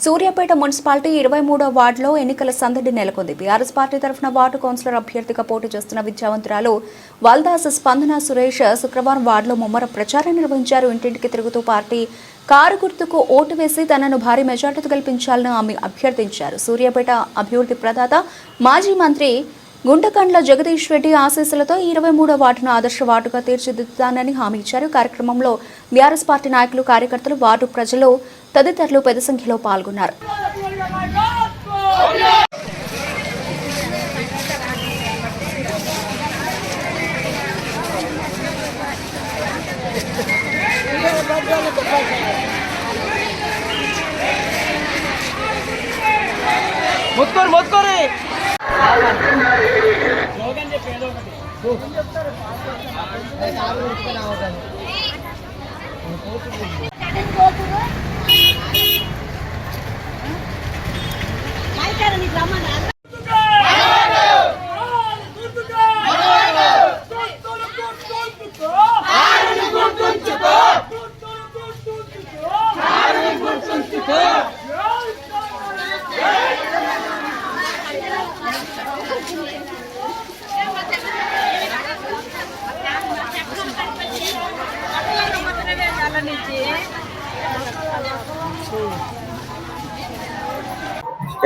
Suryapet municipality 23వ వార్డులో ఎన్నికల సందడి నెలకొంది. బీఆర్ఎస్ పార్టీ తరఫున వార్డు కౌన్సిలర్ అభ్యర్థిగా పోటీ చేస్తున్న విద్యావంతురాలు వల్దాస్ స్పందన సురేష్ శుక్రవారం వార్డులో ముమ్మర ప్రచారం నిర్వహించారు. ఇంటింటికి తిరుగుతూ పార్టీ కారు గుర్తుకు ఓటు వేసి తనను భారీ మెజార్టీతో గెలిపించాలని ఆమె అభ్యర్థించారు. సూర్యాపేట అభివృద్ధి ప్రదాత మాజీ మంత్రి గుంటకండ్ల జగదీష్ రెడ్డి ఆశీస్సులతో 23వ వార్డును ఆదర్శ వార్డుగా తీర్చిదిద్దుతానని హామీ ఇచ్చారు. కార్యక్రమంలో బీఆర్ఎస్ పార్టీ నాయకులు, కార్యకర్తలు, వార్డు ప్రజలు తదితరులు పెద్ద సంఖ్యలో పాల్గొన్నారు.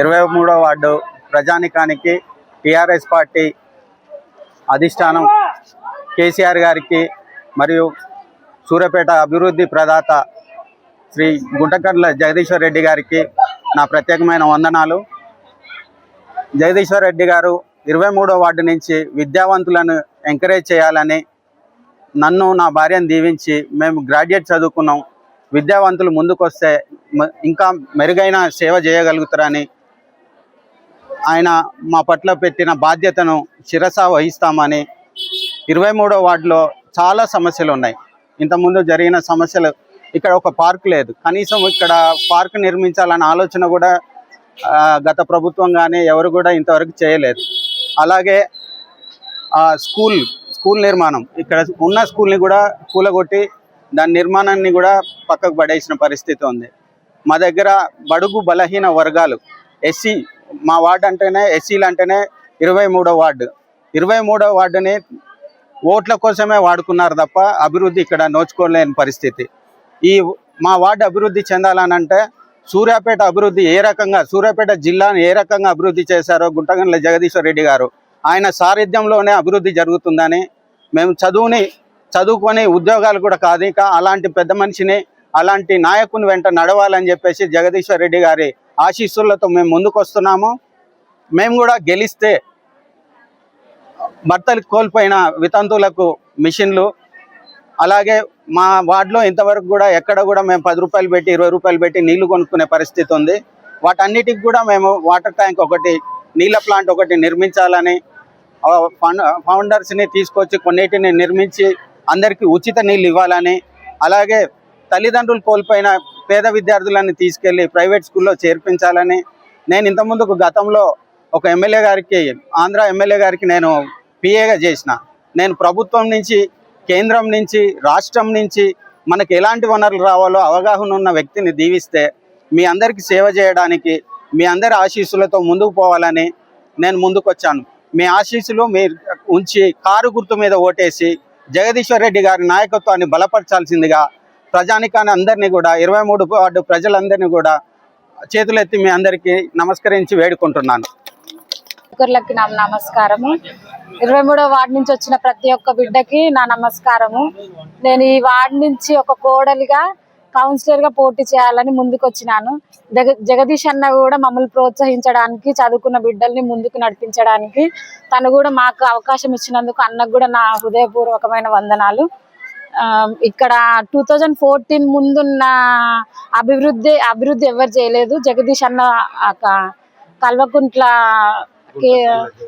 ఇరవై మూడవ వార్డు ప్రజానికానికి టీఆర్ఎస్ పార్టీ అధిష్టానం కేసీఆర్ గారికి మరియు సూర్యాపేట అభివృద్ధి ప్రదాత శ్రీ గుంటకండ్ల జగదీశ్వర్ రెడ్డి గారికి నా ప్రత్యేకమైన వందనాలు. జగదీశ్వర్ రెడ్డి గారు 23వ వార్డు నుంచి విద్యావంతులను ఎంకరేజ్ చేయాలని నన్ను, నా భార్యను దీవించి మేము గ్రాడ్యుయేట్ చదువుకున్నాం, విద్యావంతులు ముందుకొస్తే ఇంకా మెరుగైన సేవ చేయగలుగుతారని ఆయన మా పట్ల పెట్టిన బాధ్యతను శిరస వహిస్తామని. 23వ వార్డులో చాలా సమస్యలు ఉన్నాయి. ఇంతకుముందు జరిగిన సమస్యలు, ఇక్కడ ఒక పార్క్ లేదు, కనీసం ఇక్కడ పార్క్ నిర్మించాలన్న ఆలోచన కూడా గత ప్రభుత్వం కానీ ఎవరు కూడా ఇంతవరకు చేయలేదు. అలాగే స్కూల్ నిర్మాణం, ఇక్కడ ఉన్న స్కూల్ని కూడా కూలగొట్టి దాని నిర్మాణాన్ని కూడా పక్కకు పడేసిన పరిస్థితి ఉంది. మా దగ్గర బడుగు బలహీన వర్గాలు, ఎస్సీ, మా వార్డు అంటేనే ఎస్సీలు అంటేనే 23వ వార్డు. 23వ వార్డుని ఓట్ల కోసమే వాడుకున్నారు తప్ప అభివృద్ధి ఇక్కడ నోచుకోలేని పరిస్థితి. మా వార్డు అభివృద్ధి చెందాలనంటే సూర్యాపేట అభివృద్ధి ఏ రకంగా, సూర్యాపేట జిల్లాను ఏ రకంగా అభివృద్ధి చేశారో గుంటకండ్ల జగదీశ్వర్ రెడ్డి గారు ఆయన సారథ్యంలోనే అభివృద్ధి జరుగుతుందని, మేము చదువుకొని ఉద్యోగాలు కూడా కాదు, ఇక అలాంటి పెద్ద మనిషిని, అలాంటి నాయకుని వెంట నడవాలని చెప్పేసి జగదీశ్వర్ రెడ్డి గారి ఆశీస్సులతో మేము ముందుకు వస్తున్నాము. మేము కూడా గెలిస్తే భర్తలు కోల్పోయిన వితంతువులకు మిషన్లు, అలాగే మా వార్డులో ఇంతవరకు కూడా ఎక్కడ కూడా మేము 10 రూపాయలు పెట్టి 20 రూపాయలు పెట్టి నీళ్లు కొనుక్కునే పరిస్థితి ఉంది. వాటన్నిటికి కూడా మేము వాటర్ ట్యాంక్ ఒకటి, నీళ్ళ ప్లాంట్ ఒకటి నిర్మించాలని ఫౌండర్స్ని తీసుకొచ్చి కొన్నిటిని నిర్మించి అందరికీ ఉచిత నీళ్ళు ఇవ్వాలని, అలాగే తల్లిదండ్రులు కోల్పోయిన పేద విద్యార్థులను తీసుకెళ్లి ప్రైవేట్ స్కూల్లో చేర్పించాలని. నేను ఇంతకుముందుకు గతంలో ఒక ఎమ్మెల్యే గారికి, ఆంధ్ర ఎమ్మెల్యే గారికి నేను పిఏగా చేసిన. నేను ప్రభుత్వం నుంచి, కేంద్రం నుంచి, రాష్ట్రం నుంచి మనకి ఎలాంటి వనరులు రావాలో అవగాహన ఉన్న వ్యక్తిని దీవిస్తే మీ అందరికీ సేవ చేయడానికి, మీ అందరి ఆశీస్సులతో ముందుకు పోవాలని నేను ముందుకొచ్చాను. మీ ఆశీస్సులు మీరు ఉంచి కారు గుర్తు మీద ఓటేసి జగదీశ్వర్ రెడ్డి గారి నాయకత్వాన్ని బలపరచాల్సిందిగా ప్రజానికాన్ని అందరినీ కూడా, 23 వార్డు ప్రజలందరినీ కూడా చేతులెత్తి మీ అందరికీ నమస్కరించి వేడుకుంటున్నాను. నా నమస్కారము. 23వ వార్డు నుంచి వచ్చిన ప్రతి ఒక్క బిడ్డకి నా నమస్కారము. నేను ఈ వార్డు నుంచి ఒక కోడలిగా, కౌన్సిలర్ గా పోటీ చేయాలని ముందుకు వచ్చినాను. జగదీష్ అన్న కూడా మమ్మల్ని ప్రోత్సహించడానికి, చదువుకున్న బిడ్డల్ని ముందుకు నడిపించడానికి తను కూడా మాకు అవకాశం ఇచ్చినందుకు అన్నకు కూడా నా హృదయపూర్వకమైన వందనాలు. ఇక్కడ 2014 ముందున్న అభివృద్ధి ఎవరు చేయలేదు. జగదీష్ అన్న కల్వకుంట్ల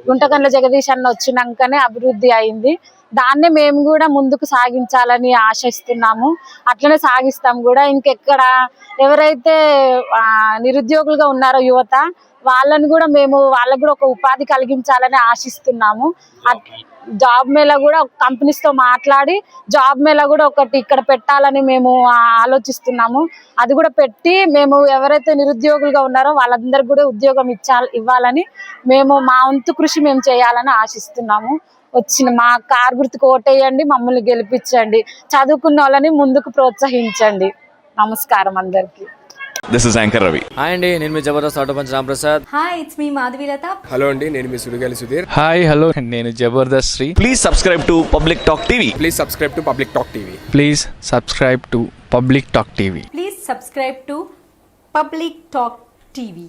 గుంటకండ్ల జగదీష్ అన్న వచ్చినాకనే అభివృద్ధి అయింది. దాన్నే మేము కూడా ముందుకు సాగించాలని ఆశిస్తున్నాము. అట్లనే సాగిస్తాం కూడా. ఇంకెక్కడ ఎవరైతే నిరుద్యోగులుగా ఉన్నారో యువత, వాళ్ళని కూడా వాళ్ళకు కూడా ఒక ఉపాధి కలిగించాలని ఆశిస్తున్నాము. జాబ్ మేళ కూడా కంపెనీస్ తో మాట్లాడి జాబ్ మేళ కూడా ఒకటి ఇక్కడ పెట్టాలని మేము ఆలోచిస్తున్నాము. అది కూడా పెట్టి మేము ఎవరైతే నిరుద్యోగులుగా ఉన్నారో వాళ్ళందరికీ కూడా ఉద్యోగం ఇవ్వాలని మేము మా వంతు కృషి మేము చేయాలని ఆశిస్తున్నాము. మా కారు గుర్తుకు ఓటేయండి, మమ్మల్ని గెలిపించండి, చదువుకున్న వాళ్ళని ముందుకు ప్రోత్సహించండి. నమస్కారం అందరికి. This is anchor Ravi. Hi అండి, నేను మీ Jabardasth auto punch Ramprasad. Hi, it's me Madhavilatha. Hello అండి, నేను మీ సుడిగాలి సుధీర్. హాయ్ హలో, నేను Jabardasth Sri. Please subscribe to public talk TV. Please subscribe to public talk TV. Please subscribe to public talk TV. Please subscribe to public talk TV.